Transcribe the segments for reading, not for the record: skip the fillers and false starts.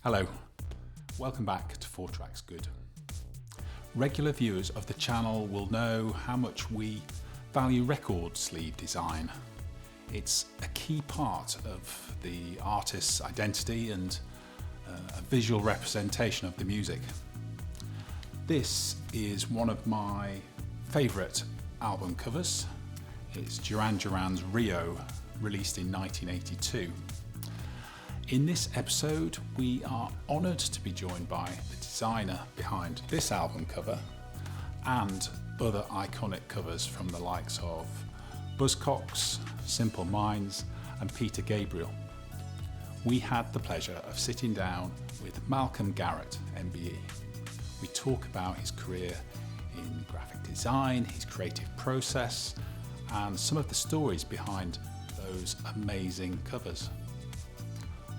Hello, welcome back to 4 Tracks Good. Regular viewers of the channel will know how much we value record sleeve design. It's a key part of the artist's identity and a visual representation of the music. This is one of my favourite album covers. It's Duran Duran's Rio, released in 1982. In this episode, we are honoured to be joined by the designer behind this album cover and other iconic covers from the likes of Buzzcocks, Simple Minds and Peter Gabriel. We had the pleasure of sitting down with Malcolm Garrett, MBE. We talk about his career in graphic design, his creative process, and some of the stories behind those amazing covers.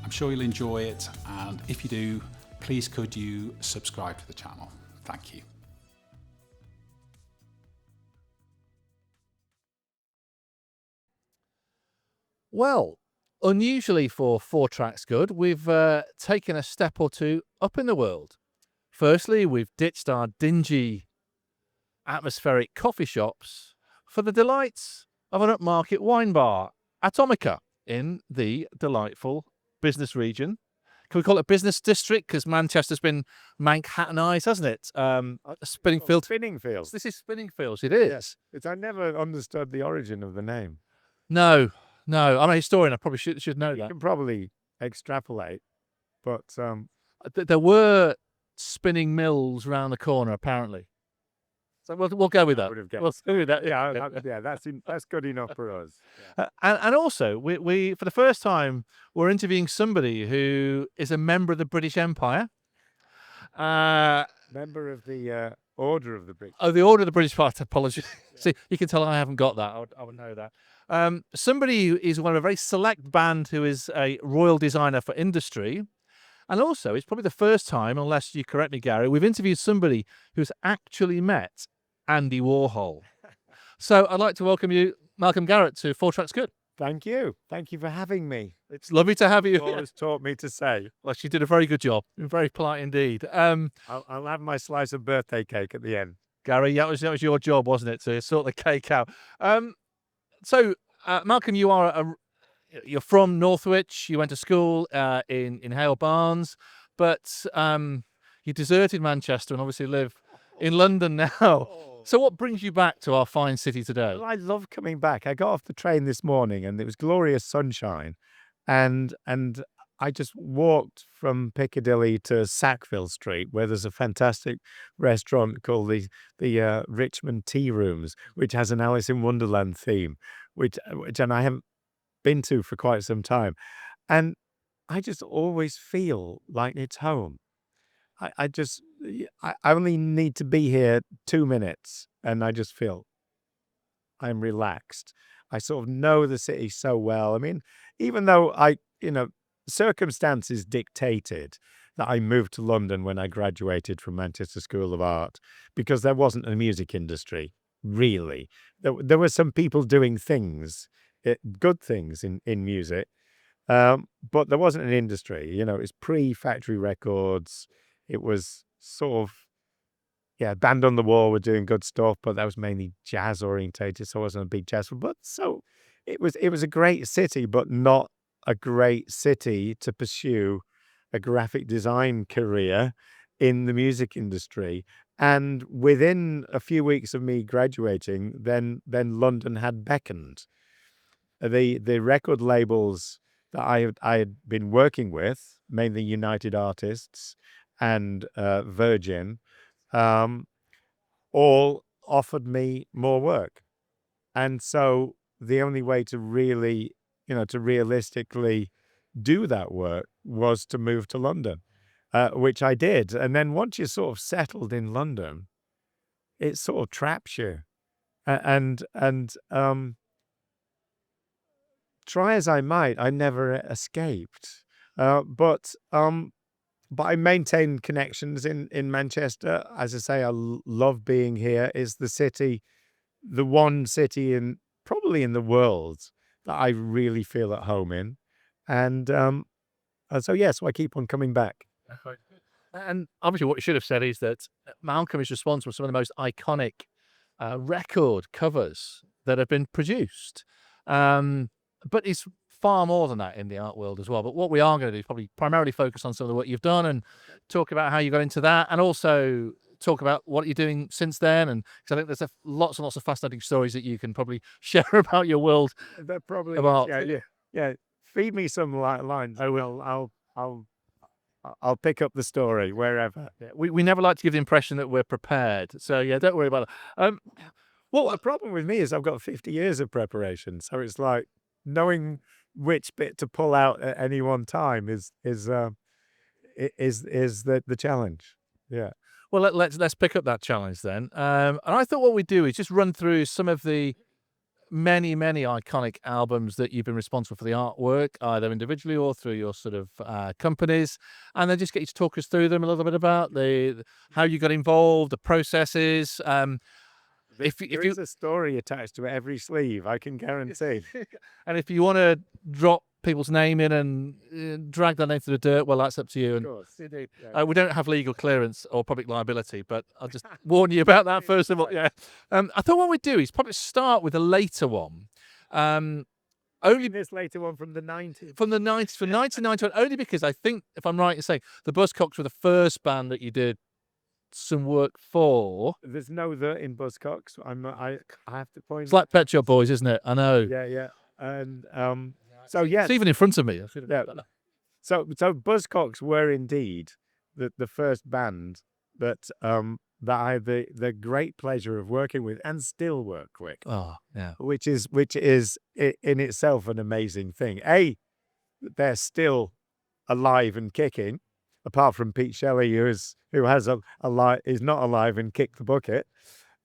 I'm sure you'll enjoy it, and if you do, please could you subscribe to the channel. Thank you. Well, unusually for 4 Tracks Good, we've taken a step or two up in the world. Firstly, we've ditched our dingy, atmospheric coffee shops for the delights of an upmarket wine bar, Atomica, in the delightful business region. Can we call it a business district? Because Manchester's been Manhattanized, hasn't it? Spinningfields. Spinningfields. This is Spinningfields, it is. Yes. I never understood the origin of the name. No. I'm a historian. I probably should know You that. can probably extrapolate, but There were spinning mills round the corner, apparently. So we'll go with that. would have guessed. We'll go with that. yeah, that's good enough for us. Yeah. And also, we for the first time, we're interviewing somebody who is a member of the British Empire. Member of the Order of the British. Oh, the Order of the British Empire. Apologies. Yeah. See, you can tell I haven't got that. I would know that. Somebody who is one of a very select band who is a royal designer for industry. And also, it's probably the first time, unless you correct me, Gary, we've interviewed somebody who's actually met Andy Warhol. So I'd like to welcome you, Malcolm Garrett, to 4 Tracks Good. Thank you for having me. It's lovely to have you. Always taught me to say. Well, she did a very good job. Very polite indeed. I'll have my slice of birthday cake at the end. Gary, that was your job, wasn't it, to sort the cake out? So, Malcolm, you're from Northwich. You went to school in Hale Barnes, but you deserted Manchester and obviously live in London now. So what brings you back to our fine city today? Well, I love coming back. I got off the train this morning and it was glorious sunshine, and I just walked from Piccadilly to Sackville Street, where there's a fantastic restaurant called the Richmond Tea Rooms, which has an Alice in Wonderland theme, which and I haven't been to for quite some time, and I just always feel like it's home. I only need to be here 2 minutes and I just feel I'm relaxed. I sort of know the city so well. I mean, even though circumstances dictated that I moved to London when I graduated from Manchester School of Art, because there wasn't a music industry, really. There were some people doing things, good things in music, but there wasn't an industry. It was pre-factory records. It was sort of, Band on the Wall were doing good stuff, but that was mainly jazz orientated, so I wasn't a big jazz fan. But so it was a great city, but not a great city to pursue a graphic design career in the music industry. And within a few weeks of me graduating, then London had beckoned. The record labels that I had been working with, mainly United Artists and Virgin, all offered me more work. And so the only way to really, to realistically do that work was to move to London, which I did. And then once you're sort of settled in London, it sort of traps you. And try as I might, I never escaped. But I maintain connections in Manchester. As I say, I love being here. It's the city, the one city probably in the world that I really feel at home in. And so I keep on coming back. And obviously, what you should have said is that Malcolm is responsible for some of the most iconic record covers that have been produced. But it's far more than that in the art world as well. But what we are going to do is probably primarily focus on some of the work you've done and talk about how you got into that, and also talk about what you're doing since then. And because I think there's lots and lots of fascinating stories that you can probably share about your world That probably of is. art. Yeah. Feed me some lines. I will. I'll pick up the story wherever. Yeah, we never like to give the impression that we're prepared. So yeah, don't worry about it. Well, the problem with me is I've got 50 years of preparation, so it's like knowing which bit to pull out at any one time is the challenge. Yeah. Well, let's pick up that challenge then. And I thought what we'd do is just run through some of the many iconic albums that you've been responsible for the artwork, either individually or through your sort of companies, and then just get you to talk us through them a little bit about how you got involved, the processes. If There you is a story attached to every sleeve, I can guarantee. and if you want to drop people's name in and drag their name through the dirt, well, that's up to you. Of And course. we don't have legal clearance or public liability, but I'll just warn you about that first of all. Yeah. I thought what we'd do is probably start with a later one. Only This later one from the 90s. from the 90s, from 1991, only because I think, if I'm right in saying, the Buzzcocks were the first band that you did some work for. There's no "the" in Buzzcocks. I have to point. It's like Pet Shop Boys, isn't it? I know. Yeah. And so yes. It's even in front of me. Yeah. So Buzzcocks were indeed the first band that that I had the great pleasure of working with and still work with, Oh, yeah. which is in itself an amazing thing. They're still alive and kicking, apart from Pete Shelley, who is not alive and kicked the bucket.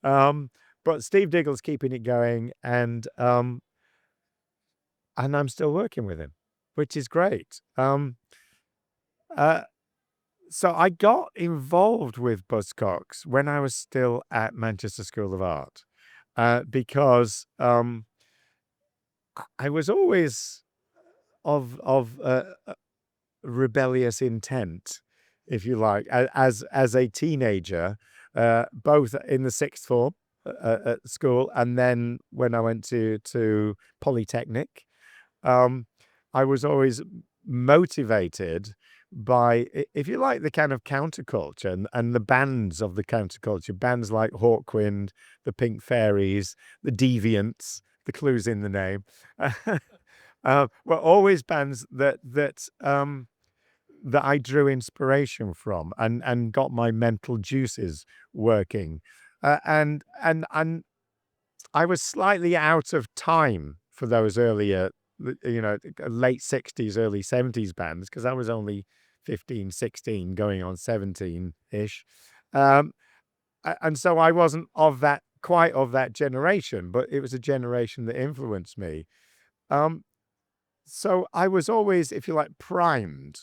But Steve Diggle's keeping it going, and I'm still working with him, which is great. So I got involved with Buzzcocks when I was still at Manchester School of Art, because I was always of rebellious intent, if you like, as a teenager, both in the sixth form at school, and then when I went to Polytechnic. I was always motivated by, if you like, the kind of counterculture and the bands of the counterculture, bands like Hawkwind, the Pink Fairies, the Deviants, the clues in the name, were always bands that I drew inspiration from and got my mental juices working, and I was slightly out of time for those earlier, late 60s, early 70s bands, because I was only 15, 16, going on 17-ish. And so I wasn't quite of that generation, but it was a generation that influenced me. So I was always, if you like, primed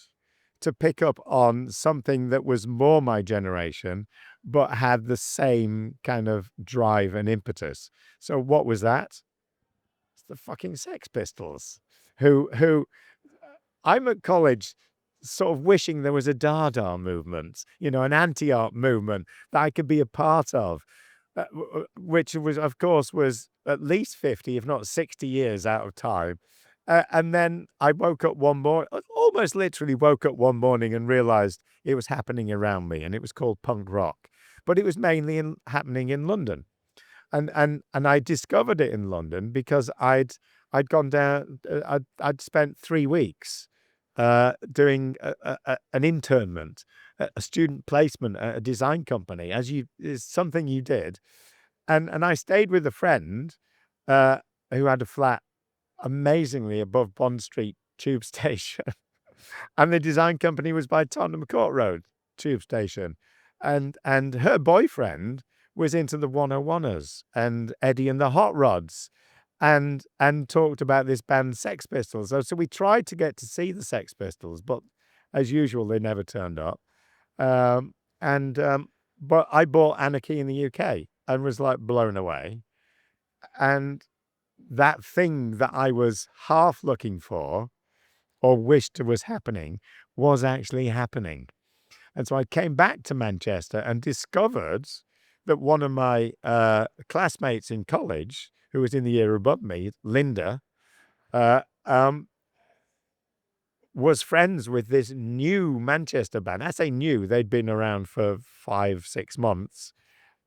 to pick up on something that was more my generation, but had the same kind of drive and impetus. So what was that? The fucking Sex Pistols, who I'm at college sort of wishing there was a Dada movement, an anti-art movement that I could be a part of, which was, of course, was at least 50, if not 60 years out of time. And then I woke up one morning, almost literally woke up one morning and realized it was happening around me, and it was called punk rock, but it was mainly happening in London. And I discovered it in London because I'd gone down. I'd spent 3 weeks doing an internment, a student placement at a design company, is something you did, and I stayed with a friend who had a flat amazingly above Bond Street Tube Station, and the design company was by Tottenham Court Road Tube Station, and her boyfriend was into the 101ers and Eddie and the Hot Rods, and talked about this band Sex Pistols. So we tried to get to see the Sex Pistols, but as usual, they never turned up. But I bought Anarchy in the UK and was like blown away. And that thing that I was half looking for or wished was happening was actually happening. And so I came back to Manchester and discovered that one of my classmates in college, who was in the year above me, Linda, was friends with this new Manchester band. I say new, they'd been around for 5-6 months,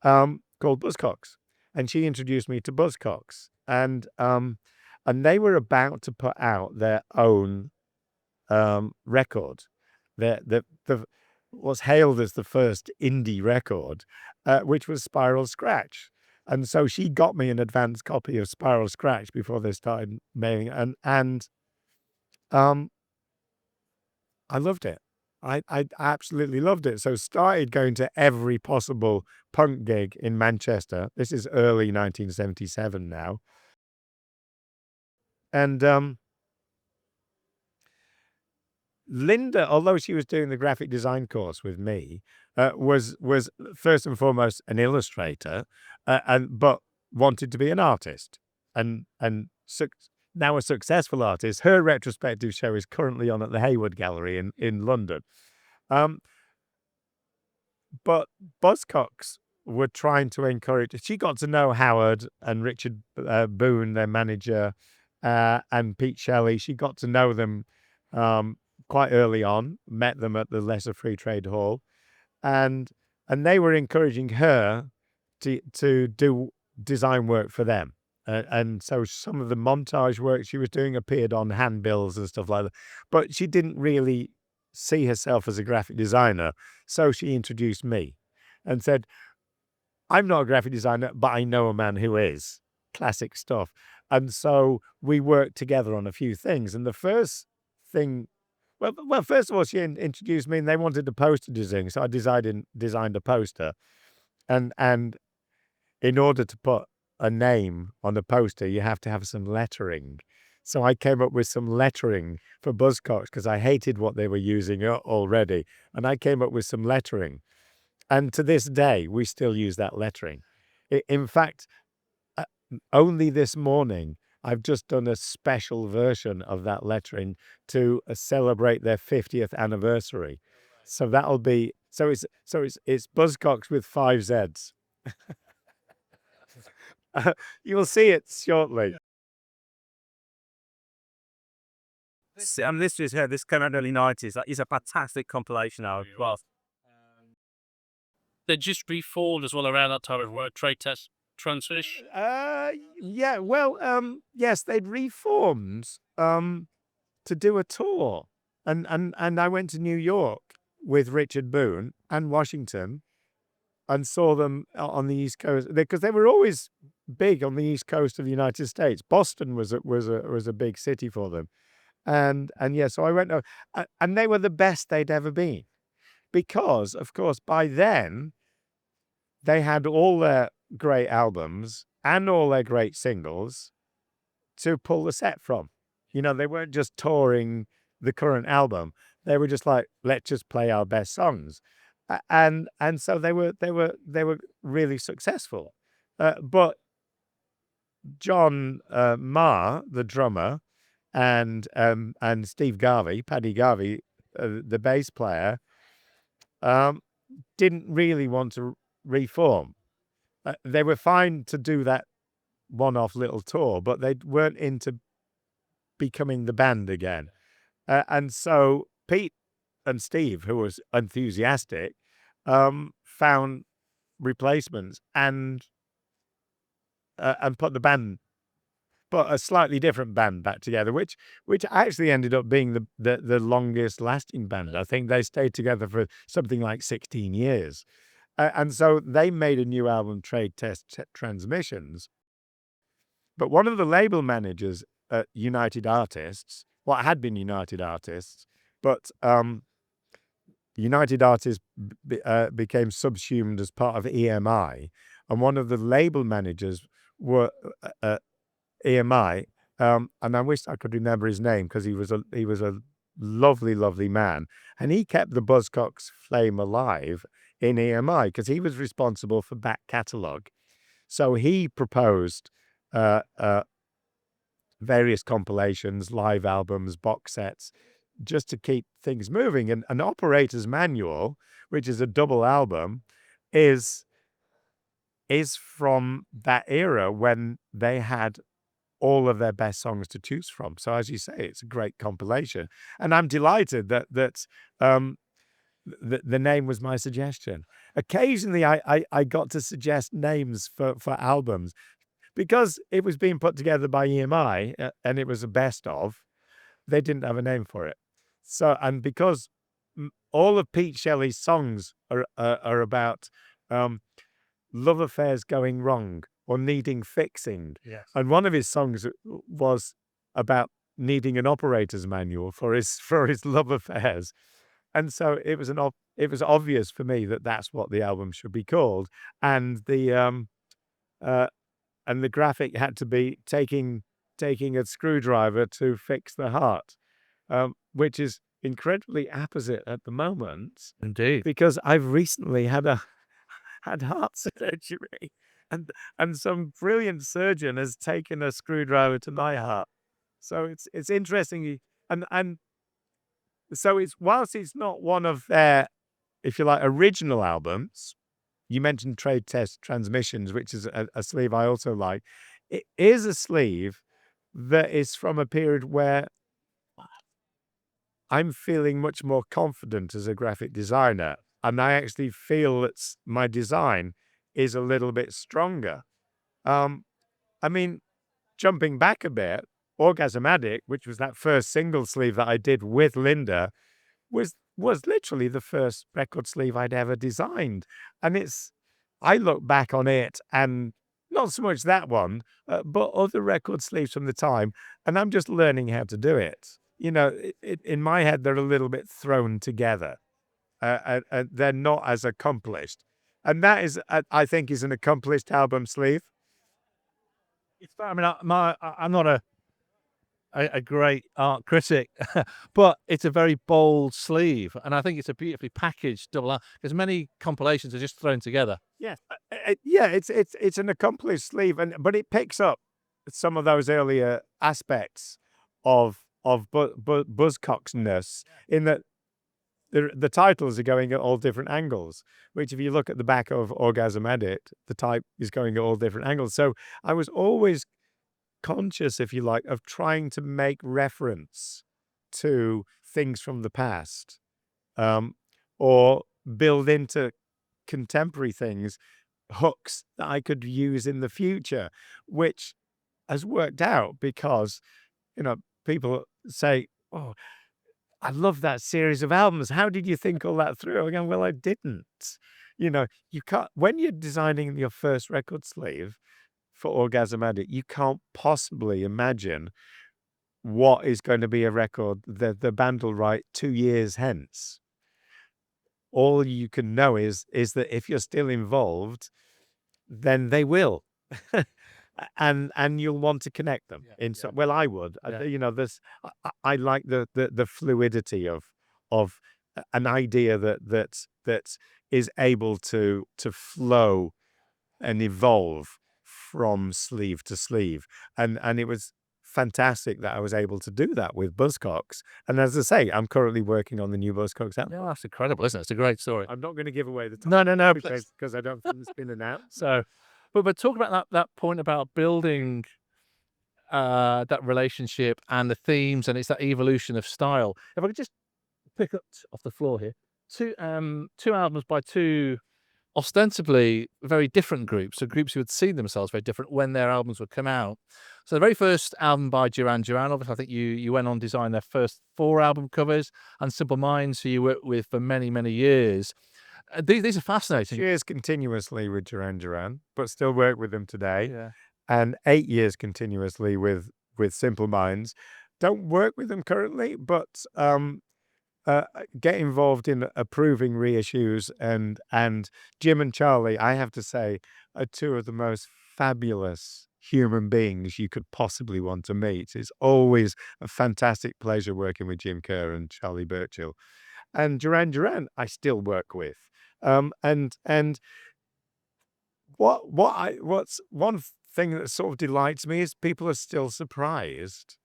called Buzzcocks. And she introduced me to Buzzcocks. And they were about to put out their own record. The was hailed as the first indie record, which was Spiral Scratch. And so she got me an advance copy of Spiral Scratch before they started mailing, and I loved it. I absolutely loved it. So started going to every possible punk gig in Manchester. This is early 1977 now. And Linda, although she was doing the graphic design course with me, was first and foremost an illustrator, but wanted to be an artist, and now a successful artist. Her retrospective show is currently on at the Hayward Gallery in London. But Buzzcocks were trying to encourage. She got to know Howard and Richard Boone, their manager, and Pete Shelley. She got to know them quite early on. Met them at the Lesser Free Trade Hall, and they were encouraging her to do design work for them. And so some of the montage work she was doing appeared on handbills and stuff like that. But she didn't really see herself as a graphic designer. So she introduced me and said, I'm not a graphic designer, but I know a man who is. Classic stuff. And so we worked together on a few things. And the first thing, well, first of all, she introduced me and they wanted a poster design. So I designed a poster. And in order to put a name on the poster, you have to have some lettering. So I came up with some lettering for Buzzcocks because I hated what they were using already. And I came up with some lettering. And to this day, we still use that lettering. In fact, only this morning, I've just done a special version of that lettering to celebrate their 50th anniversary. So that'll be, it's Buzzcocks with 5 Zs. You'll see it shortly. This came out in the early 90s. It's a fantastic compilation album. Well, they just reformed as well around that time of trade test transition. Yeah, well, yes, they'd reformed to do a tour. And I went to New York with Richard Boone and Washington and saw them on the East Coast because they were always big on the East Coast of the United States. Boston was a big city for them. And yeah, so I went, and they were the best they'd ever been because, of course, by then they had all their great albums and all their great singles to pull the set from. You know, they weren't just touring the current album. They were just like, let's just play our best songs. And so they were really successful. But John Marr, the drummer, and Steve Garvey, Paddy Garvey, the bass player, didn't really want to reform. They were fine to do that one-off little tour, but they weren't into becoming the band again. And so Pete and Steve, who was enthusiastic, found replacements and put a slightly different band back together, which actually ended up being the longest lasting band. I think they stayed together for something like 16 years. And so they made a new album, Trade Test Transmissions. But one of the label managers at United Artists, well, it had been United Artists, but United Artists became subsumed as part of EMI. And one of the label managers were EMI, and I wish I could remember his name because he was a lovely, lovely man. And he kept the Buzzcocks flame alive in EMI because he was responsible for back catalogue. So he proposed various compilations, live albums, box sets, just to keep things moving. And an operator's manual, which is a double album, is from that era when they had all of their best songs to choose from. So as you say, it's a great compilation, and I'm delighted that the name was my suggestion. Occasionally, I got to suggest names for albums because it was being put together by EMI and it was a best of. They didn't have a name for it. So, and because all of Pete Shelley's songs are about love affairs going wrong or needing fixing. Yes. And one of his songs was about needing an operator's manual for his love affairs. And so it was obvious for me that that's what the album should be called. And the graphic had to be taking a screwdriver to fix the heart, which is incredibly apposite at the moment. Indeed. Because I've recently had heart surgery, and some brilliant surgeon has taken a screwdriver to my heart. So it's interesting, and so whilst it's not one of their, if you like, original albums. You mentioned Trade Test Transmissions, which is a sleeve I also like. It is a sleeve that is from a period where I'm feeling much more confident as a graphic designer. And I actually feel that my design is a little bit stronger. I mean, jumping back a bit, Orgasm Addict, which was that first single sleeve that I did with Linda, was literally the first record sleeve I'd ever designed. And I look back on it, and not so much that one, but other record sleeves from the time, and I'm just learning how to do it. You know, in my head, they're a little bit thrown together. They're not as accomplished. And that is, I think, is an accomplished album sleeve. I mean, I'm not a great art critic, but it's a very bold sleeve, and I think it's a beautifully packaged double album, because many compilations are just thrown together. Yeah, it's an accomplished sleeve, but it picks up some of those earlier aspects of Buzzcocks-ness, in that the titles are going at all different angles, which if you look at the back of Orgasm Addict, the type is going at all different angles. So I was always conscious, if you like, of trying to make reference to things from the past, or build into contemporary things hooks that I could use in the future, which has worked out because, you know, people say, "Oh, I love that series of albums. How did you think all that through?" Again, well, I didn't. You know, you can't, when you're designing your first record sleeve for Orgasm Addict, you can't possibly imagine what is going to be a record that the band will write 2 years hence. All you can know is that if you're still involved, then they will. And you'll want to connect them well, I would. Yeah. You know, I like the fluidity of an idea that is able to flow and evolve from sleeve to sleeve, and it was fantastic that I was able to do that with Buzzcocks. And as I say, I'm currently working on the new Buzzcocks album. Yeah, that's incredible, isn't it? It's a great story. I'm not going to give away the title. No, because I don't think it's been announced. So, but talk about that point about building that relationship and the themes, and it's that evolution of style. If I could just pick up off the floor here, two albums by two ostensibly very different groups, so groups who had seen themselves very different when their albums would come out. So the very first album by Duran Duran, obviously, I think you went on to design their first 4 album covers, and Simple Minds, who you worked with for many, many years. These are fascinating. Years continuously with Duran Duran, but still work with them today. Yeah. And 8 years continuously with Simple Minds. Don't work with them currently, but get involved in approving reissues, and Jim and Charlie, I have to say, are 2 of the most fabulous human beings you could possibly want to meet. It's always a fantastic pleasure working with Jim Kerr and Charlie Burchill. And Duran Duran, I still work with. And what's one thing that sort of delights me is people are still surprised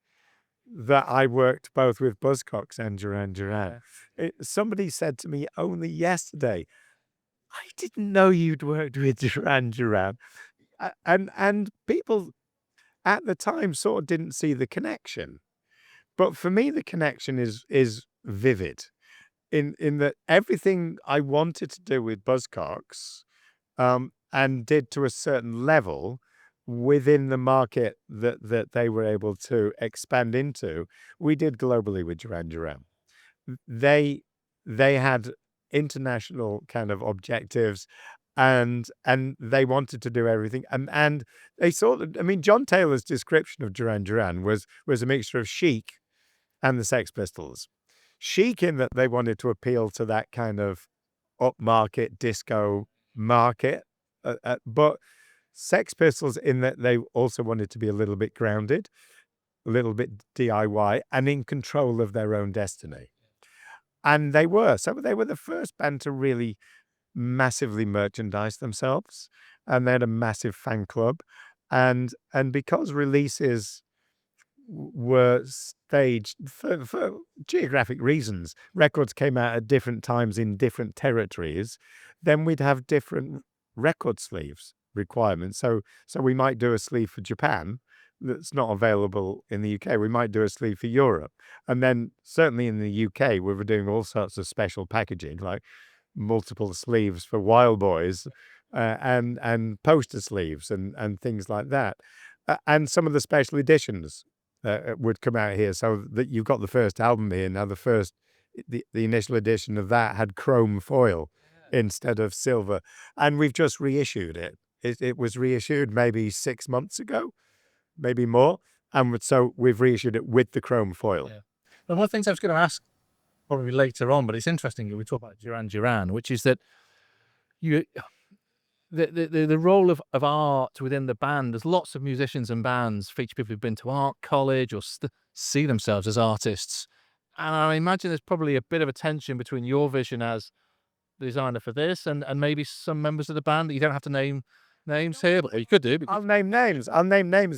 that I worked both with Buzzcocks and Duran Duran. Somebody said to me only yesterday, I didn't know you'd worked with Duran Duran. And people at the time sort of didn't see the connection. But for me, the connection is vivid in that everything I wanted to do with Buzzcocks and did to a certain level within the market that they were able to expand into, we did globally with Duran Duran. They had international kind of objectives, and they wanted to do everything, and they saw that. I mean, John Taylor's description of Duran Duran was a mixture of Chic and the Sex Pistols. Chic in that they wanted to appeal to that kind of upmarket disco market, but Sex Pistols in that they also wanted to be a little bit grounded, a little bit DIY, and in control of their own destiny. And they were. So they were the first band to really massively merchandise themselves, and they had a massive fan club. And because releases were staged for geographic reasons, records came out at different times in different territories, then we'd have different record sleeves requirements. So we might do a sleeve for Japan that's not available in the UK. We might do a sleeve for Europe. And then certainly in the UK, we were doing all sorts of special packaging, like multiple sleeves for Wild Boys and poster sleeves and things like that. And some of the special editions would come out here, so that you've got the first album here. Now the initial edition of that had chrome foil instead of silver. And we've just reissued it. It was reissued maybe 6 months ago, maybe more. And so we've reissued it with the chrome foil. Yeah. And one of the things I was going to ask probably later on, but it's interesting that we talk about Duran Duran, which is that the role of art within the band. There's lots of musicians and bands feature people who've been to art college or see themselves as artists. And I imagine there's probably a bit of a tension between your vision as the designer for this and maybe some members of the band that you don't have to name names here, but you could do. I'll name names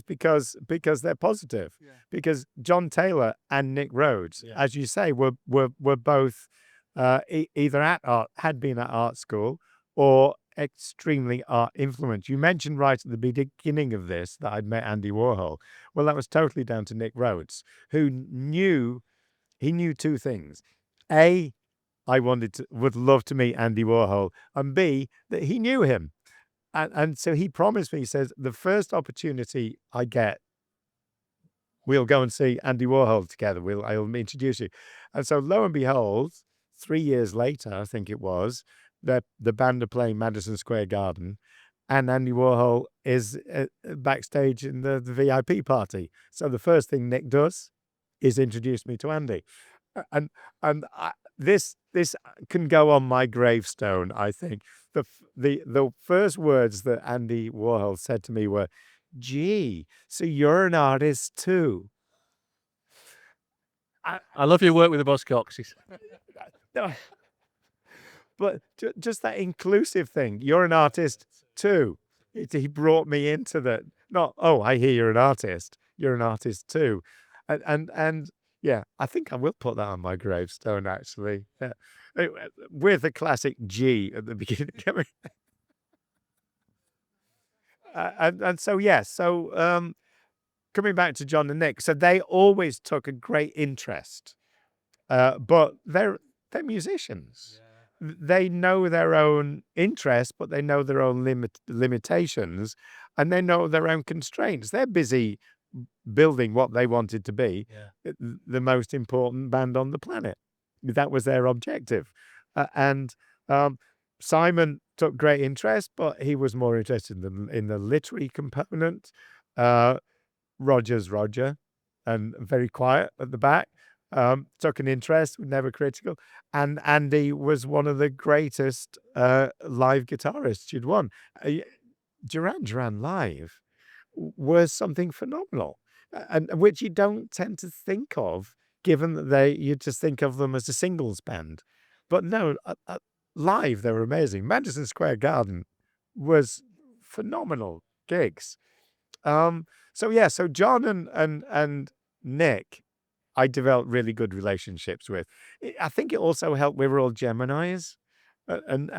because they're positive. Yeah. Because John Taylor and Nick Rhodes, as you say, were both either had been at art school or extremely art influenced. You mentioned right at the beginning of this that I'd met Andy Warhol. Well, that was totally down to Nick Rhodes, who knew two things. A, I would love to meet Andy Warhol, and B, that he knew him. And so he promised me, he says, the first opportunity I get, we'll go and see Andy Warhol together. I'll introduce you. And so lo and behold, 3 years later, I think it was, the band are playing Madison Square Garden, and Andy Warhol is backstage in the VIP party. So the first thing Nick does is introduce me to Andy. And this can go on my gravestone, I think. The first words that Andy Warhol said to me were, "Gee, so you're an artist too." I love your work with the Buzzcocks. But just that inclusive thing, you're an artist too. He brought me into that. Not, oh, I hear you're an artist. You're an artist too. And yeah, I think I will put that on my gravestone, actually. Yeah. With a classic G at the beginning. And so, yeah, so coming back to John and Nick, so they always took a great interest, but they're musicians. Yeah. They know their own interests, but they know their own limitations, and they know their own constraints. They're busy building what they wanted to be, the most important band on the planet. That was their objective. And Simon took great interest, but he was more interested in the literary component. Roger's Roger, and very quiet at the back. Took an interest, never critical. And Andy was one of the greatest live guitarists you'd won. Duran Duran live was something phenomenal, and which you don't tend to think of, given that you just think of them as a singles band. But no, live they were amazing. Madison Square Garden was phenomenal gigs. So John and Nick I developed really good relationships with. I think it also helped. We were all Geminis, and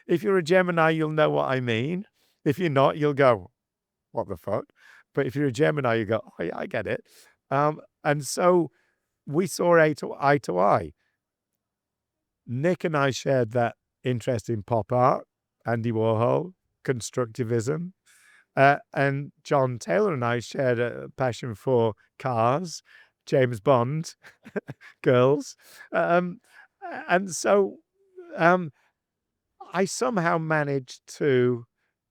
if you're a Gemini, you'll know what I mean. If you're not, you'll go, "What the fuck?" But if you're a Gemini, you go, "Oh yeah, I get it." And so we saw eye to eye. Nick and I shared that interest in pop art, Andy Warhol, constructivism. And John Taylor and I shared a passion for cars, James Bond, girls. And so I somehow managed to,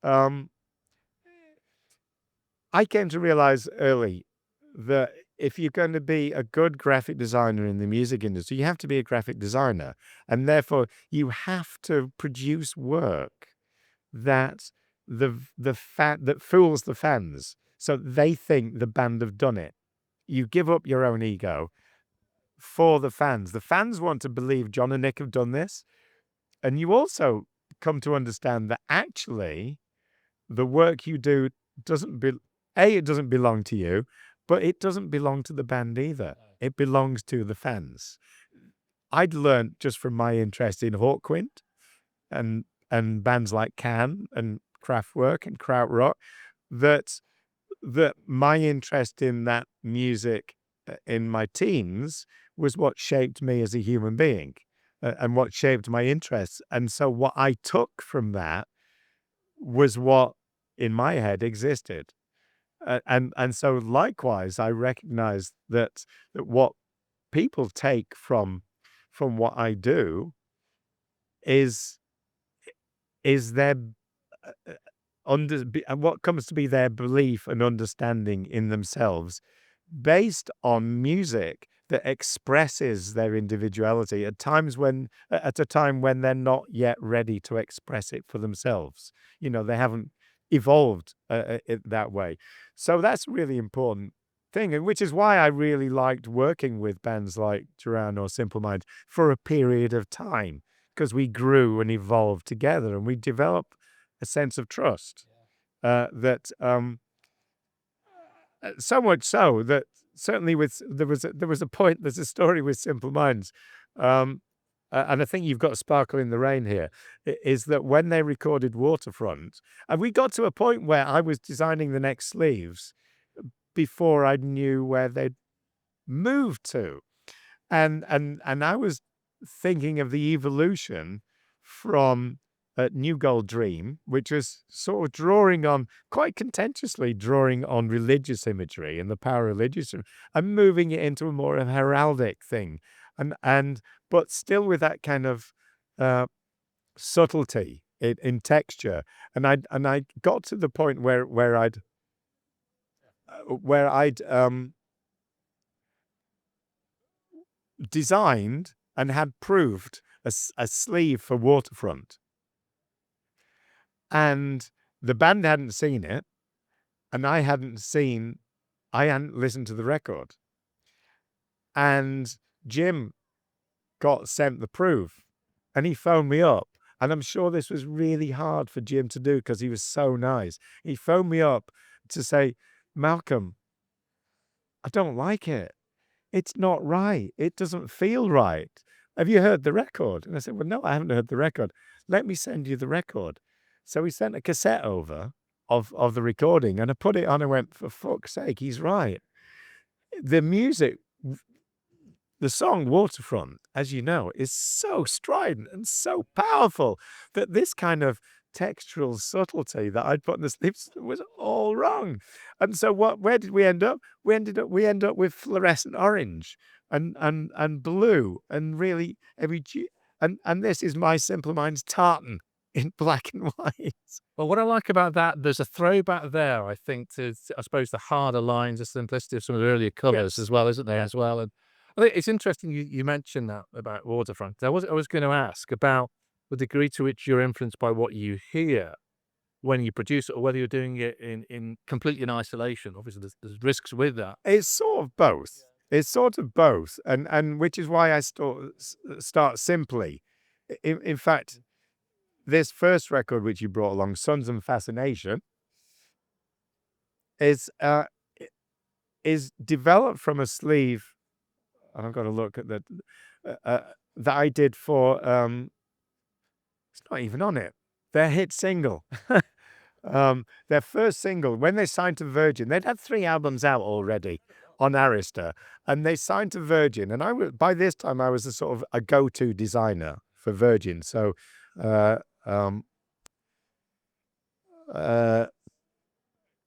I came to realize early that if you're going to be a good graphic designer in the music industry, you have to be a graphic designer. And therefore, you have to produce work that that fools the fans, so they think the band have done it. You give up your own ego for the fans. The fans want to believe John and Nick have done this, and you also come to understand that actually the work you do doesn't it doesn't belong to you, but it doesn't belong to the band either. It belongs to the fans. I'd learned just from my interest in Hawkwind and bands like Can and Kraftwerk and Krautrock that my interest in that music in my teens was what shaped me as a human being and what shaped my interests. And so what I took from that was what in my head existed. And so likewise, I recognized that what people take from what I do is their what comes to be their belief and understanding in themselves based on music that expresses their individuality at a time when they're not yet ready to express it for themselves. They haven't evolved it that way. So that's a really important thing, and which is why I really liked working with bands like Duran or Simple Minds for a period of time, because we grew and evolved together and we developed a sense of trust that so much so that certainly there was a point, there's a story with Simple Minds, and I think you've got Sparkle in the Rain here, is that when they recorded Waterfront, and we got to a point where I was designing the next sleeves before I knew where they'd moved to. And I was thinking of the evolution from New Gold Dream, which was sort of quite contentiously drawing on religious imagery and the power of religious, and moving it into a more heraldic thing, but still with that kind of subtlety in texture. And I got to the point where I'd designed and had proved a sleeve for Waterfront. And the band hadn't seen it, and I hadn't listened to the record. And Jim got sent the proof, and he phoned me up. And I'm sure this was really hard for Jim to do because he was so nice. He phoned me up to say, "Malcolm, I don't like it. It's not right. It doesn't feel right. Have you heard the record?" And I said, "Well, no, I haven't heard the record. Let me send you the record." So he sent a cassette over of the recording, and I put it on and went, for fuck's sake, he's right. The music, the song Waterfront, as you know, is so strident and so powerful that this kind of textural subtlety that I'd put in the sleeves was all wrong. And so where did we end up? We end up with fluorescent orange and blue and really and this is my Simple Minds tartan in black and white. Well, what I like about that, there's a throwback there, I think, to, I suppose, the harder lines, the simplicity of some of the earlier colours as well, isn't there, as well? And I think it's interesting you mentioned that about Waterfront. I was going to ask about the degree to which you're influenced by what you hear when you produce it, or whether you're doing it in completely in isolation. Obviously, there's risks with that. It's sort of both. It's sort of both, and which is why I start simply. In fact, this first record which you brought along, Sons and Fascination, is developed from a sleeve and I've got to look at that I did for, it's not even on it, their hit single. Their first single, when they signed to Virgin, they'd had 3 albums out already on Arista, and they signed to Virgin. And by this time, I was a go-to designer for Virgin. So, I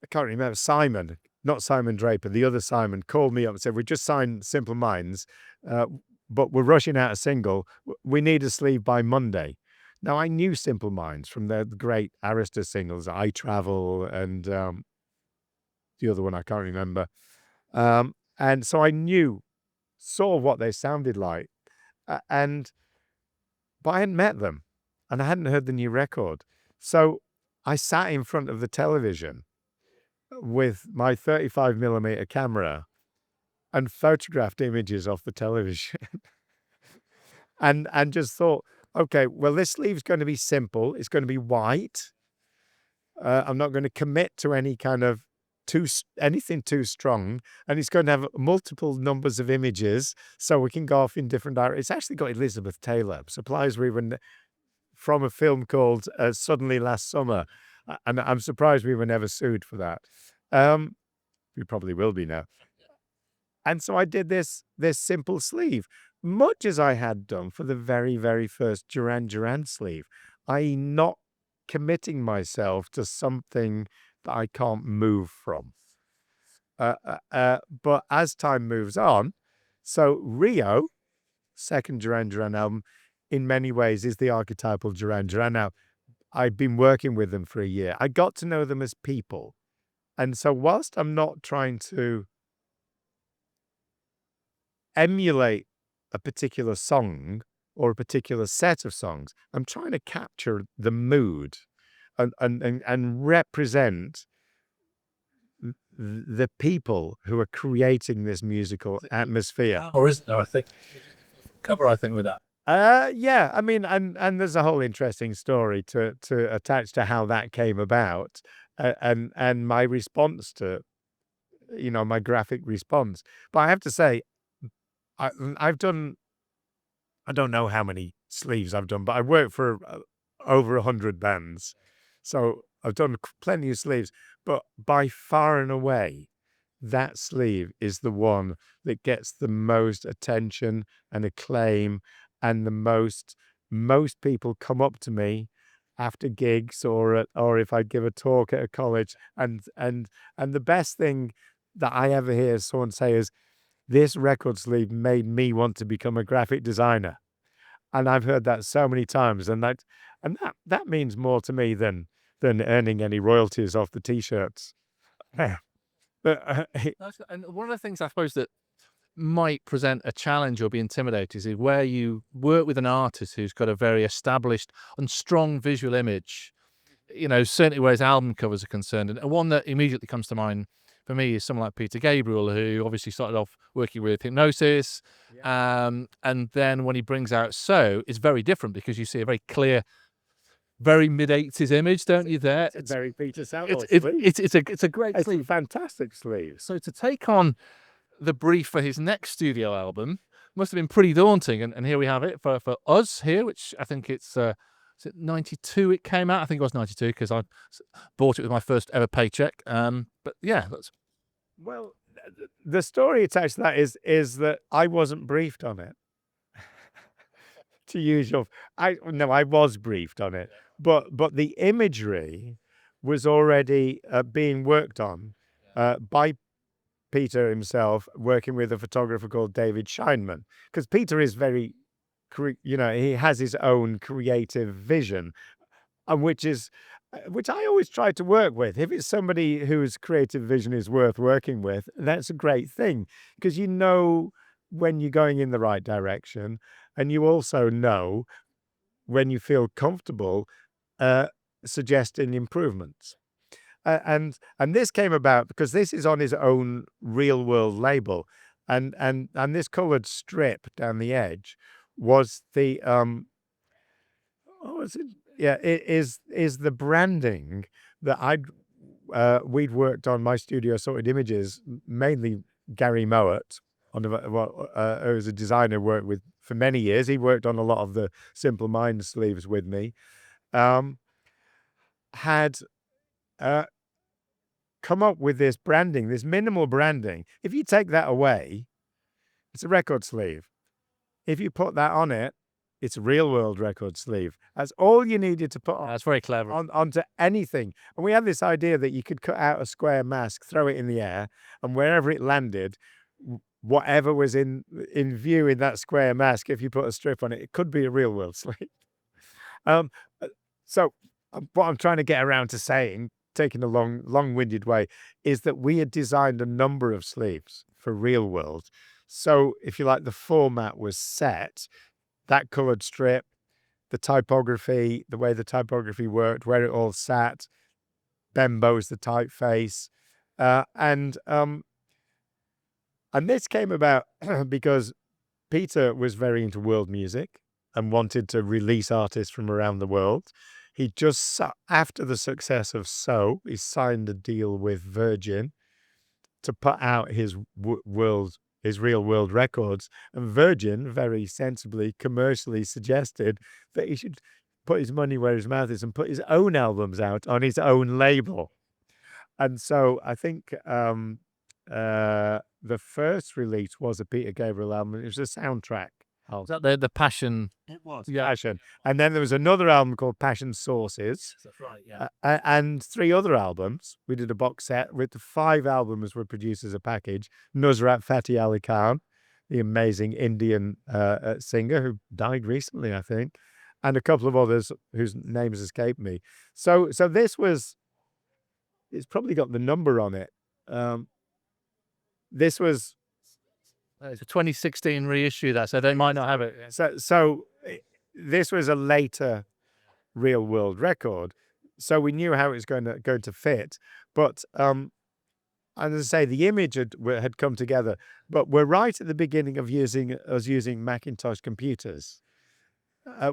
can't remember, Simon, not Simon Draper, the other Simon, called me up and said, "We just signed Simple Minds, but we're rushing out a single. We need a sleeve by Monday." Now, I knew Simple Minds from their great Arista singles, I Travel, and the other one I can't remember. And so I knew sort of what they sounded like. But I hadn't met them, and I hadn't heard the new record. So I sat in front of the television with my 35mm camera and photographed images off the television and just thought, okay, well, this sleeve's going to be simple. It's going to be white. I'm not going to commit to any kind of anything too strong. And it's going to have multiple numbers of images so we can go off in different directions. It's actually got Elizabeth Taylor. Supplies were even from a film called Suddenly Last Summer. And I'm surprised we were never sued for that. We probably will be now. And so I did this simple sleeve, much as I had done for the very, very first Duran Duran sleeve, i.e. not committing myself to something that I can't move from. But as time moves on, so Rio, second Duran Duran album, in many ways is the archetypal Duran Duran. Now, I've been working with them for a year. I got to know them as people. And so whilst I'm not trying to emulate a particular song or a particular set of songs, I'm trying to capture the mood and represent the people who are creating this musical atmosphere. Or isn't there, I think? Cover, I think, with that. Yeah, I mean, and there's a whole interesting story to attach to how that came about, and my response to, my graphic response. But I have to say, I've done, I don't know how many sleeves I've done, but I worked for over 100 bands, so I've done plenty of sleeves. But by far and away, that sleeve is the one that gets the most attention and acclaim. And the most people come up to me after gigs or if I give a talk at a college, and the best thing that I ever hear someone say is, "This record sleeve made me want to become a graphic designer," and I've heard that so many times, and that means more to me than earning any royalties off the t-shirts. Yeah. But And one of the things I suppose that might present a challenge or be intimidating is where you work with an artist who's got a very established and strong visual image, certainly where his album covers are concerned. And one that immediately comes to mind for me is someone like Peter Gabriel, who obviously started off working with Hypnosis. And then when he brings out So, it's very different because you see a very clear, very mid-80s image, don't you, there? It's very Peter Samuel. It's a great It's sleeve. a fantastic sleeve. So to take on the brief for his next studio album must have been pretty daunting, and here we have it for us here, which I think it's is it 92 it came out? I think it was 92 because I bought it with my first ever paycheck. But yeah, that's... Well, the story attached to that is that I wasn't briefed on it. To use your, I was briefed on it, but the imagery was already being worked on by Peter himself, working with a photographer called David Scheinman, because Peter is very, he has his own creative vision, and which I always try to work with. If it's somebody whose creative vision is worth working with, that's a great thing, because when you're going in the right direction, and you also know when you feel comfortable suggesting improvements. And this came about because this is on his own Real World label, and this coloured strip down the edge was the it is the branding that we'd worked on my studio sorted images, mainly Gary Mowat, who was a designer, worked with for many years. He worked on a lot of the Simple Minds sleeves with me. Had come up with this branding, this minimal branding. If you take that away, it's a record sleeve. If you put that on it, it's a real world record sleeve. That's all you needed to put on. That's very clever. Onto anything. And we had this idea that you could cut out a square mask, throw it in the air, and wherever it landed, whatever was in view in that square mask, if you put a strip on it, it could be a real world sleeve. So what I'm trying to get around to saying, taking a long-winded way, is that we had designed a number of sleeves for real world. So if you like, the format was set, that colored strip, the typography, the way the typography worked, where it all sat, Bembo's the typeface, and this came about because Peter was very into world music and wanted to release artists from around the world. He just, after the success of So, he signed a deal with Virgin to put out his real world records, and Virgin very sensibly, commercially suggested that he should put his money where his mouth is and put his own albums out on his own label. And so I think the first release was a Peter Gabriel album. It was a soundtrack album. Is that the Passion? It was. Yeah. Passion. And then there was another album called Passion Sources. That's right, yeah. And 3 other albums. We did a box set with the 5 albums were produced as a package. Nusrat Fateh Ali Khan, the amazing Indian singer who died recently, I think, and a couple of others whose names escape me. So this was, it's probably got the number on it. This was... It's a 2016 reissue, so they might not have it. So this was a later real world record, so we knew how it was going to fit. But as I say, the image had come together. But we're right at the beginning of using Macintosh computers.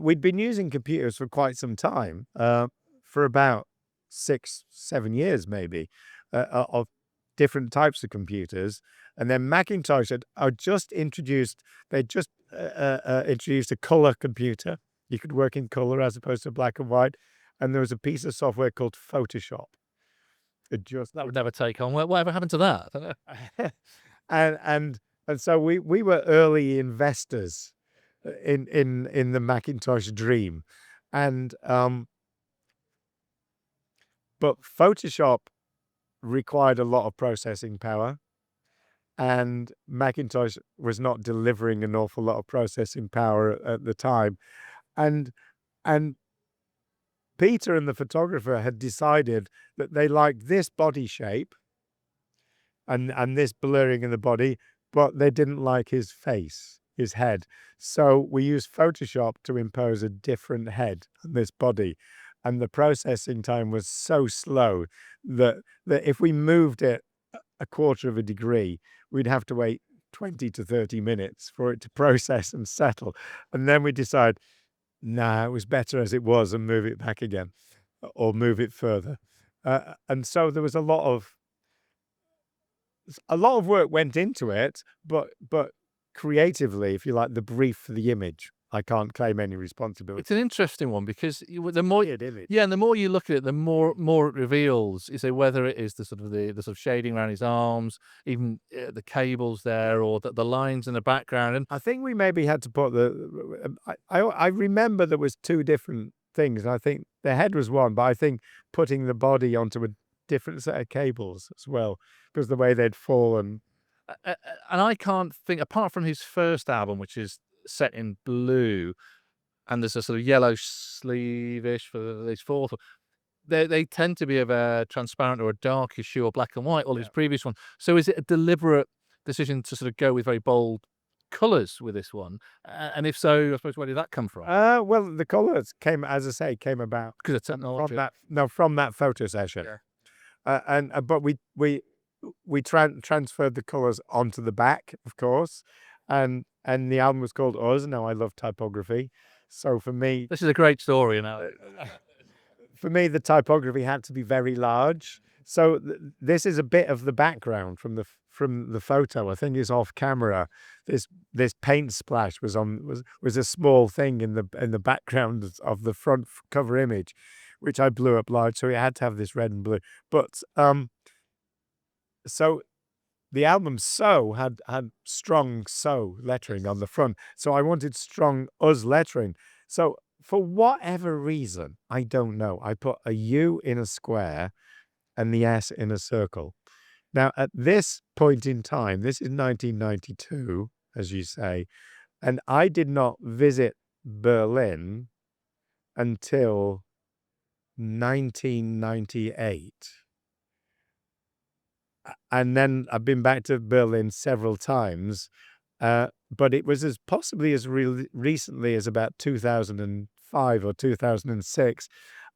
We'd been using computers for quite some time, for about 6-7 years maybe, of different types of computers. And then Macintosh had just introduced, introduced a color computer. You could work in color as opposed to black and white. And there was a piece of software called Photoshop. That would never take on. Whatever happened to that? I don't know. and so we were early investors in the Macintosh dream. And but Photoshop required a lot of processing power, and Macintosh was not delivering an awful lot of processing power at the time. And Peter and the photographer had decided that they liked this body shape and this blurring in the body, but they didn't like his face, his head. So we used Photoshop to impose a different head on this body. And the processing time was so slow that if we moved it a quarter of a degree, we'd have to wait 20 to 30 minutes for it to process and settle. And then we decide, nah, it was better as it was, and move it back again or move it further. And so there was a lot of work went into it, but creatively, if you like, the brief for the image, I can't claim any responsibility. It's an interesting one because the more image. Yeah, and the more you look at it, the more it reveals. You say whether it is the sort of shading around his arms, even the cables there, or the lines in the background. And I think we maybe had to put I remember there was 2 different things, and I think the head was one, but I think putting the body onto a different set of cables as well, because the way they'd fallen. And I can't think, apart from his first album, which is set in blue, and there's a sort of yellow sleeve-ish for his fourth. They tend to be of a transparent or a darkish hue or black and white, all his previous one. So is it a deliberate decision to sort of go with very bold colours with this one? And if so, I suppose, where did that come from? Well, the colours came, as I say, came about Because of technology. from that photo session. Yeah. But we transferred the colours onto the back, of course, and the album was called Us. Now I love typography, so for me, this is a great story, you know. For me, the typography had to be very large, So this is a bit of the background from the photo. I think it's off camera. This paint splash was a small thing in the background of the front cover image, which I blew up large. So it had to have this red and blue. But so the album "So" had strong "So" lettering on the front. So I wanted strong "Us" lettering. So for whatever reason, I don't know, I put a U in a square and the S in a circle. Now, at this point in time, this is 1992, as you say, and I did not visit Berlin until 1998. And then I've been back to Berlin several times, but it was possibly as recently as about 2005 or 2006.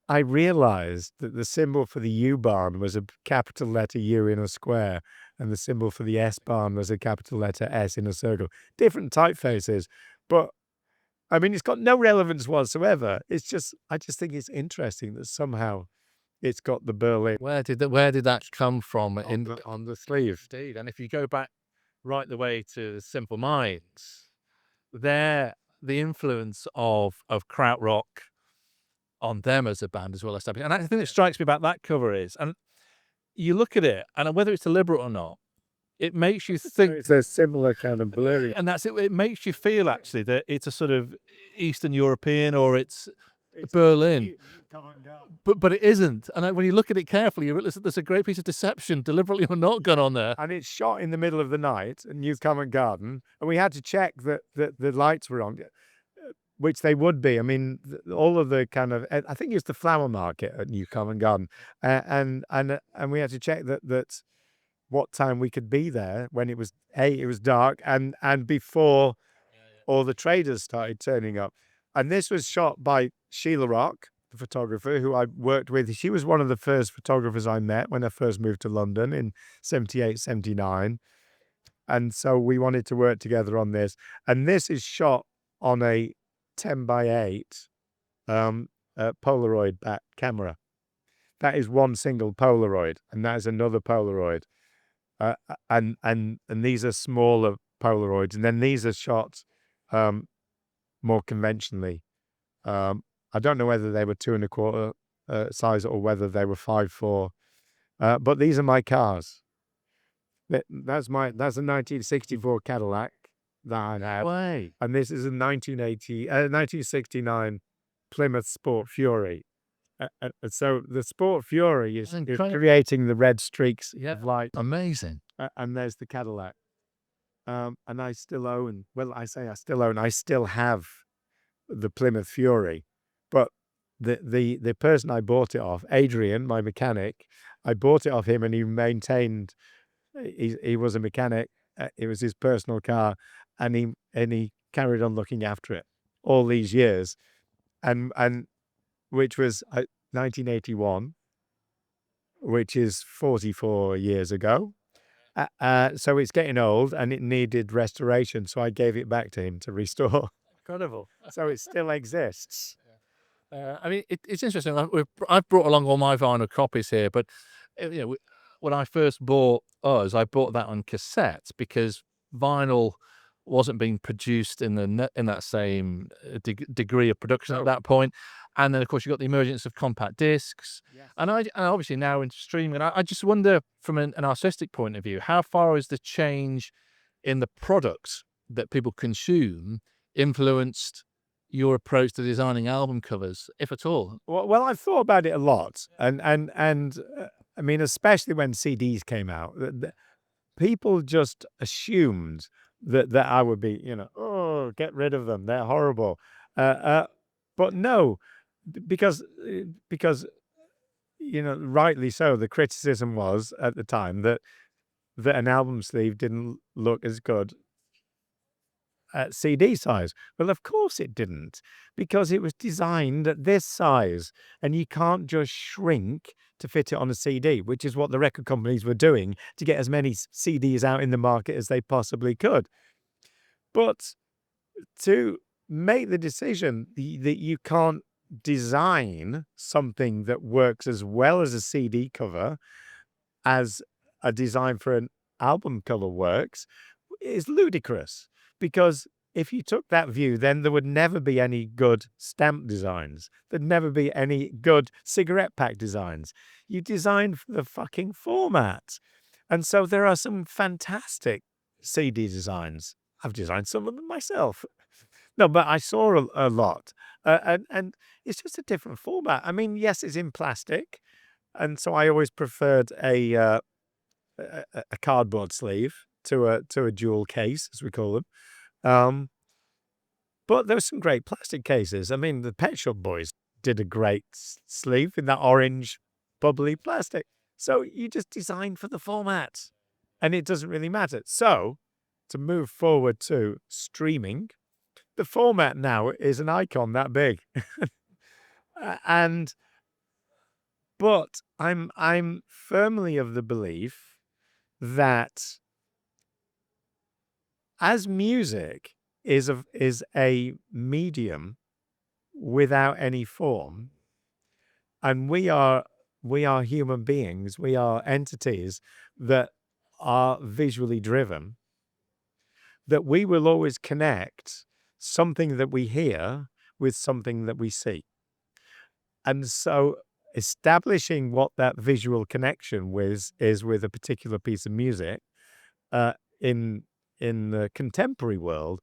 I realized that the symbol for the U-Bahn was a capital letter U in a square, and the symbol for the S-Bahn was a capital letter S in a circle. Different typefaces, but I mean, it's got no relevance whatsoever. I just think it's interesting that somehow it's got the Berlin Where did that come from on the sleeve. Indeed, and if you go back right the way to Simple Minds, the influence of krautrock on them as a band as well as something. And the thing that strikes me about that cover is, and you look at it, and whether it's deliberate or not, it makes you think. It's a similar kind of blurry. And that's it. It makes you feel actually that it's a sort of Eastern European, or it's Berlin. But it isn't. And when you look at it carefully, you realize that there's a great piece of deception, deliberately or not, gone on there. And it's shot in the middle of the night in New Covent Garden, and we had to check that the lights were on, which they would be. I mean, all of the kind of, I think it's the flower market at New Covent Garden, and we had to check that what time we could be there when it was dark and before all the traders started turning up. And this was shot by Sheila Rock, the photographer who I worked with. She was one of the first photographers I met when I first moved to London in 78, 79. And so we wanted to work together on this. And this is shot on a 10x8 Polaroid back camera. That is one single Polaroid, and that is another Polaroid. And these are smaller Polaroids, and then these are shot more conventionally. I don't know whether they were 2 1/4 size or whether they were 5.4, but these are my cars. That's a 1964 Cadillac that I have, and this is a 1969 Plymouth Sport Fury. So the Sport Fury is creating the red streaks of light. Amazing. And there's the Cadillac. And I still own, I still have the Plymouth Fury. But the person I bought it off, Adrian, my mechanic, I bought it off him, and he maintained, he was a mechanic. It was his personal car, and he carried on looking after it all these years. And which was 1981, which is 44 years ago. So it's getting old and it needed restoration. So I gave it back to him to restore. Incredible. So it still exists. I mean, it's interesting. I've brought along all my vinyl copies here, but when I first bought Us, I bought that on cassette because vinyl wasn't being produced in that same degree of production at that point. And then, of course, you got the emergence of compact discs, and obviously now into streaming. And I just wonder, from an artistic point of view, how far is the change in the products that people consume influenced your approach to designing album covers, if at all? Well, I've thought about it a lot, and I mean, especially when CDs came out, people just assumed that I would be, oh, get rid of them, they're horrible. But no, because rightly so, the criticism was at the time that an album sleeve didn't look as good at CD size. Well, of course it didn't, because it was designed at this size, and you can't just shrink to fit it on a CD, which is what the record companies were doing to get as many CDs out in the market as they possibly could. But to make the decision that you can't design something that works as well as a CD cover, as a design for an album cover works is ludicrous, because if you took that view, then there would never be any good stamp designs. There'd never be any good cigarette pack designs. You design for the fucking format. And so there are some fantastic CD designs. I've designed some of them myself. No, but I saw a lot. And it's just a different format. I mean, yes, it's in plastic. And so I always preferred a cardboard sleeve to a jewel case, as we call them. But there were some great plastic cases. I mean, the Pet Shop Boys did a great sleeve in that orange bubbly plastic. So you just design for the format, and it doesn't really matter. So to move forward to streaming, the format now is an icon that big. But I'm firmly of the belief that as music is a medium without any form, and we are human beings, we are entities that are visually driven, that we will always connect something that we hear with something that we see. And so establishing what that visual connection is with a particular piece of music in the contemporary world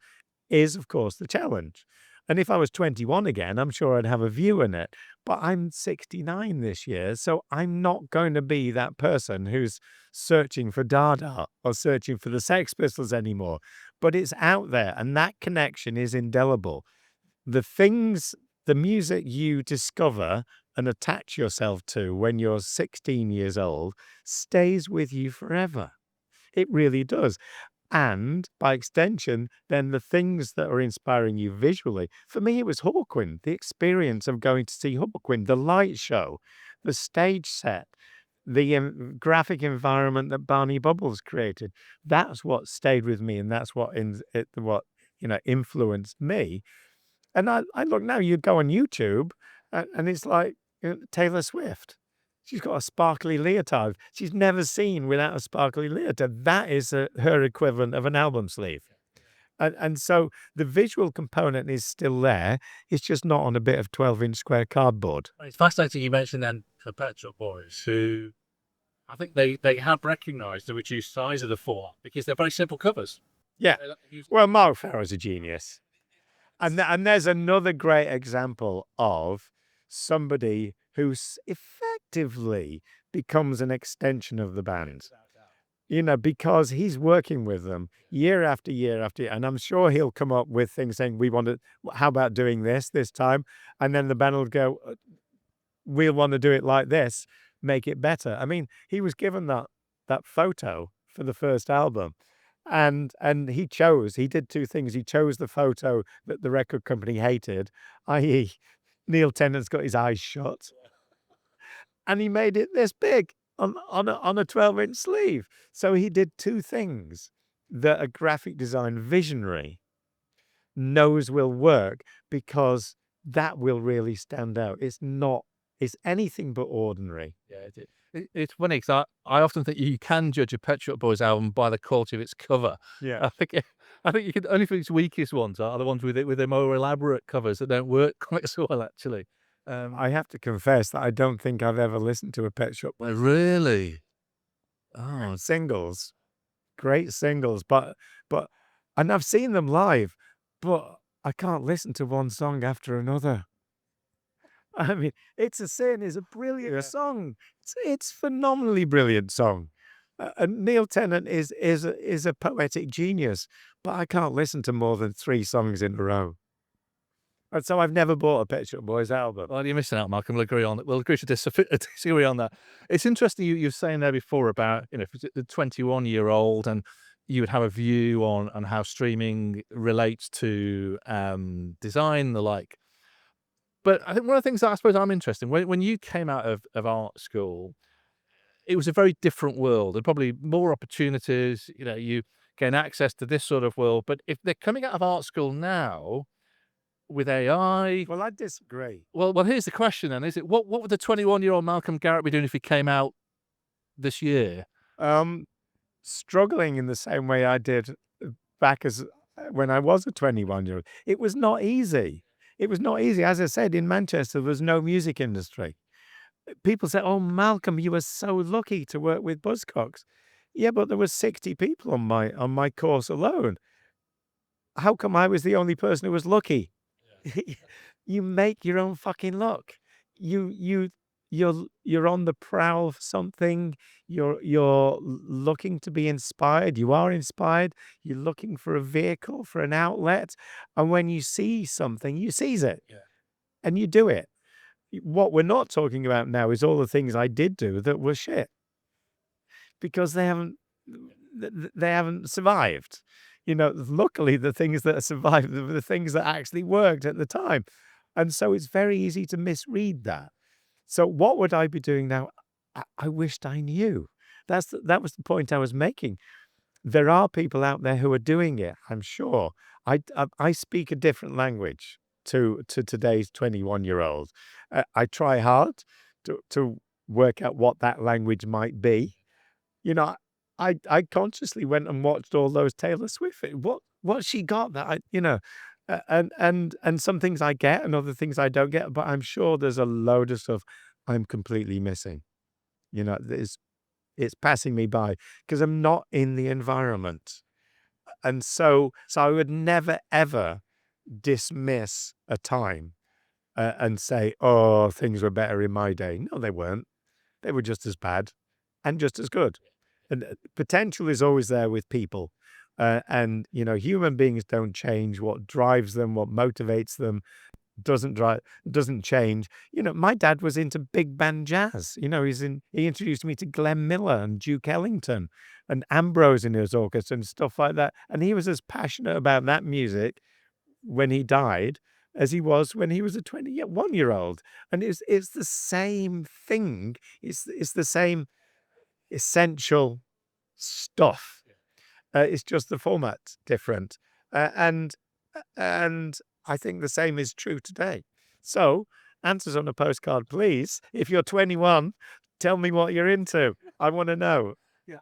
is, of course, the challenge. And if I was 21 again, I'm sure I'd have a view in it. But I'm 69 this year, so I'm not going to be that person who's searching for Dada or searching for the Sex Pistols anymore. But it's out there, and that connection is indelible. The music you discover and attach yourself to when you're 16 years old stays with you forever. It really does. And by extension, then the things that are inspiring you visually. For me, it was Hawkwind, the experience of going to see Hawkwind, the light show, the stage set, the graphic environment that Barney Bubbles created. That's what stayed with me, and that's what influenced me. And I look now, you go on YouTube, and it's like Taylor Swift. She's got a sparkly leotard. She's never seen without a sparkly leotard. That is her equivalent of an album sleeve. And so the visual component is still there. It's just not on a bit of 12-inch square cardboard. It's fascinating you mentioned then the Pet Shop Boys, who I think they have recognised the reduced size of the form because they're very simple covers. Yeah. Well, Mark Farrow's a genius. And there's another great example of somebody who effectively becomes an extension of the band, because he's working with them year after year after year. And I'm sure he'll come up with things saying, how about doing this time? And then the band will go, we'll want to do it like this, make it better. I mean, he was given that photo for the first album. And he did two things. He chose the photo that the record company hated, i.e. Neil Tennant's got his eyes shut. And he made it this big on a 12-inch sleeve. So he did two things that a graphic design visionary knows will work, because that will really stand out. It's anything but ordinary. Yeah, it's funny because I often think you can judge a Pet Shop Boys album by the quality of its cover. Yeah. I think you can only think its weakest ones are the ones with the more elaborate covers that don't work quite so well, actually. I have to confess that I don't think I've ever listened to a Pet Shop Boys. Really? Oh, Singles, great singles, but and I've seen them live, but I can't listen to one song after another. I mean, It's a Sin is a brilliant song. It's phenomenally brilliant song. And Neil Tennant is a poetic genius, but I can't listen to more than 3 songs in a row. And so I've never bought a Pet Shop Boys album. well, you're missing out, Malcolm. We'll agree on that. We'll agree to disagree on that. It's interesting you were saying there before about, the 21-year-old, and you would have a view on how streaming relates to design, the like. But I think one of the things that I suppose I'm interested in, when you came out of art school, it was a very different world and probably more opportunities. You gain access to this sort of world. But if they're coming out of art school now with AI, Well, I disagree. well, here's the question then: is it what would the 21-year-old Malcolm Garrett be doing if he came out this year? Struggling in the same way I did back as when I was a 21-year-old. It was not easy. It was not easy. As I said, in Manchester, there was no music industry. People say, "Oh, Malcolm, you were so lucky to work with Buzzcocks." Yeah, but there were 60 people on my course alone. How come I was the only person who was lucky? You make your own fucking luck. You're on the prowl for something. You're looking to be inspired. You are inspired. You're looking for a vehicle, for an outlet, and when you see something, you seize it, and you do it. What we're not talking about now is all the things I did do that were shit, because they haven't survived. Luckily, the things that survived were the things that actually worked at the time. And so it's very easy to misread that. So what would I be doing now? I wished I knew. That was the point I was making. There are people out there who are doing it, I'm sure. I speak a different language to today's 21-year-old. I try hard to work out what that language might be. I consciously went and watched all those Taylor Swift. What she got that and some things I get and other things I don't get, but I'm sure there's a load of stuff I'm completely missing. It's passing me by because I'm not in the environment. And so I would never, ever dismiss a time and say, "Oh, things were better in my day." No, they weren't. They were just as bad and just as good. And potential is always there with people. And human beings don't change. What drives them, what motivates them, doesn't change. My dad was into big band jazz. He introduced me to Glenn Miller and Duke Ellington and Ambrose in his orchestra and stuff like that. And he was as passionate about that music when he died as he was when he was a 21-year-old. And it's the same thing. It's the same essential stuff. It's just the format's different. And I think the same is true today. So, answers on a postcard, please. If you're 21, tell me what you're into. I want to know. Yeah,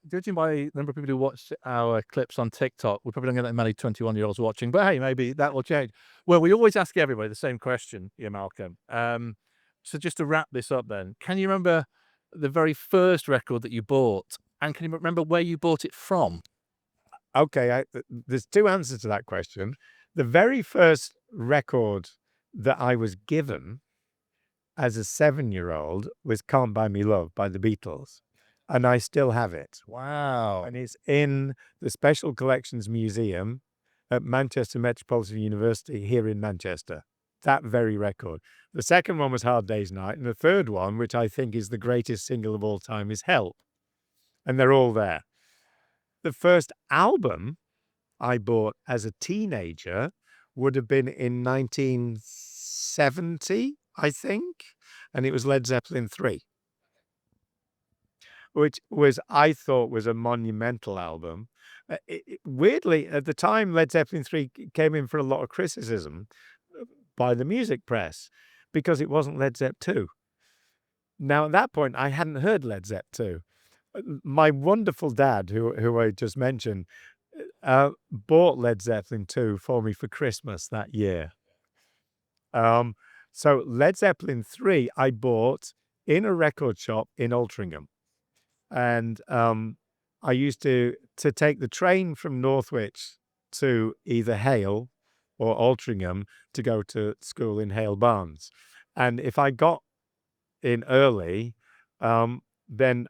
judging by the number of people who watch our clips on TikTok, we probably don't get that many 21-year-olds watching, but hey, maybe that will change. Well, we always ask everybody the same question, Malcolm. So just to wrap this up then, can you remember the very first record that you bought? And can you remember where you bought it from? Okay, there's two answers to that question. The very first record that I was given as a 7-year-old was Can't Buy Me Love by the Beatles. And I still have it. Wow. And it's in the Special Collections Museum at Manchester Metropolitan University here in Manchester. That very record. The second one was Hard Day's Night. And the third one, which I think is the greatest single of all time, is Help. And they're all there. The first album I bought as a teenager would have been in 1970, I think. And it was Led Zeppelin 3. Which I thought was a monumental album. Weirdly, at the time, Led Zeppelin 3 came in for a lot of criticism by the music press because it wasn't Led Zepp 2. Now, at that point, I hadn't heard Led Zepp 2. My wonderful dad, who I just mentioned, bought Led Zeppelin 2 for me for Christmas that year. So Led Zeppelin 3 I bought in a record shop in Altrincham. And I used to take the train from Northwich to either Hale or Altrincham to go to school in Hale Barnes. And if I got in early, then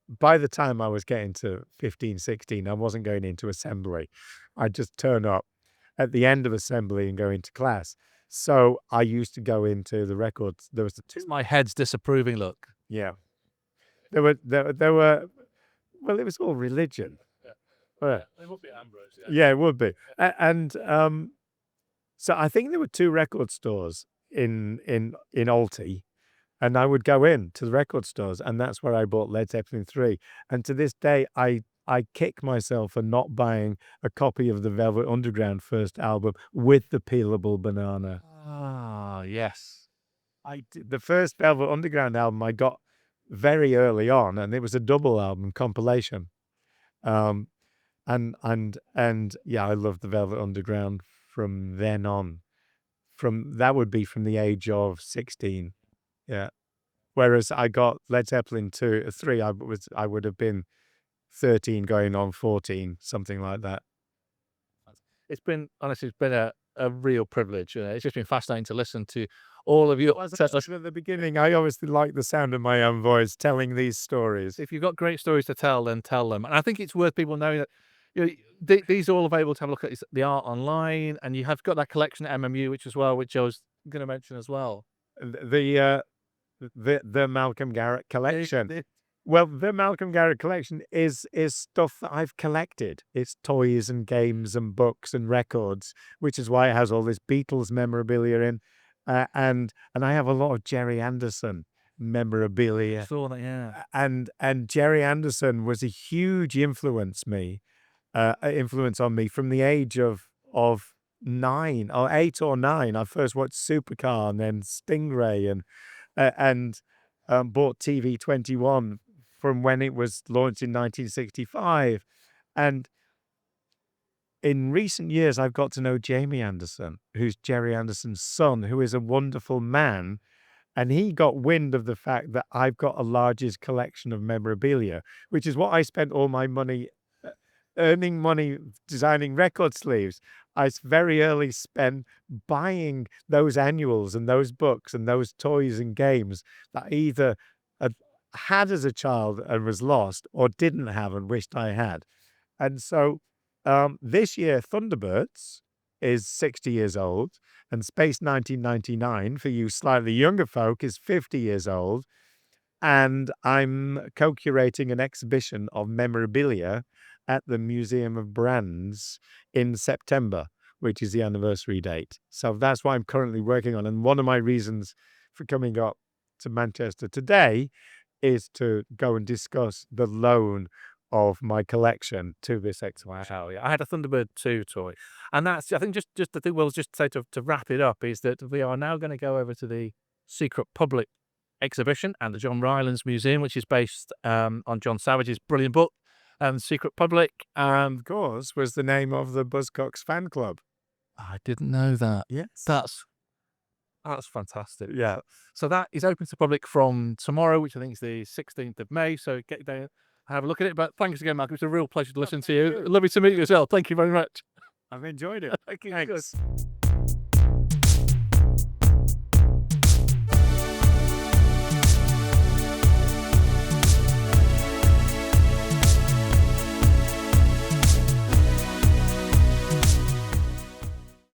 by the time I was getting to 15, 16, I wasn't going into assembly. I'd just turn up at the end of assembly and go into class. So I used to go into the records. There was My head's disapproving look. Yeah. There were, well, it was all religion. It would be Ambrose. Yeah, it would be. And so I think there were 2 record stores in Alty, and I would go in to the record stores, and that's where I bought Led Zeppelin 3. And to this day, I kick myself for not buying a copy of the Velvet Underground first album with the peelable banana. Ah, yes. The first Velvet Underground album I got very early on, and it was a double album compilation. And yeah, I loved the Velvet Underground from then on. That would be from the age of 16. Yeah. Whereas I got Led Zeppelin 3, I would have been 13 going on 14, something like that. It's been a real privilege. It's just been fascinating to listen to all of you. As I said at the beginning, I obviously like the sound of my own voice telling these stories. If you've got great stories to tell, then tell them. And I think it's worth people knowing that these are all available to have a look at the art online, and you have got that collection at MMU, which I was going to mention as well. The Malcolm Garrett collection. Well, the Malcolm Garrett collection is stuff that I've collected. It's toys and games and books and records, which is why it has all this Beatles memorabilia in, and I have a lot of Jerry Anderson memorabilia. I saw that, yeah. And Jerry Anderson was a huge influence on me from the age of 9 or 8 or 9. I first watched Supercar and then Stingray and bought TV 21 from when it was launched in 1965. And in recent years, I've got to know Jamie Anderson, who's Jerry Anderson's son, who is a wonderful man. And he got wind of the fact that I've got a largest collection of memorabilia, which is what I spent all my money, earning money designing record sleeves. I very early spent buying those annuals and those books and those toys and games that I either had as a child and was lost, or didn't have and wished I had. And so this year, Thunderbirds is 60 years old, and Space 1999, for you slightly younger folk, is 50 years old. And I'm co-curating an exhibition of memorabilia at the Museum of Brands in September, which is the anniversary date. So that's what I'm currently working on. And one of my reasons for coming up to Manchester today is to go and discuss the loan of my collection to this exhibition. Wow, yeah. I had a Thunderbird 2 toy. And that's, I think, just I think we'll just say to wrap it up, is that we are now going to go over to the Secret Public exhibition at the John Rylands Museum, which is based on John Savage's brilliant book, Secret Public. Of course, was the name of the Buzzcocks fan club. I didn't know that. Yes. That's fantastic. Yeah. So that is open to the public from tomorrow, which I think is the 16th of May. So get there, have a look at it. But thanks again, Malcolm. It's a real pleasure to listen to you. Lovely to meet you as well. Thank you very much. I've enjoyed it. Thank you. Thanks.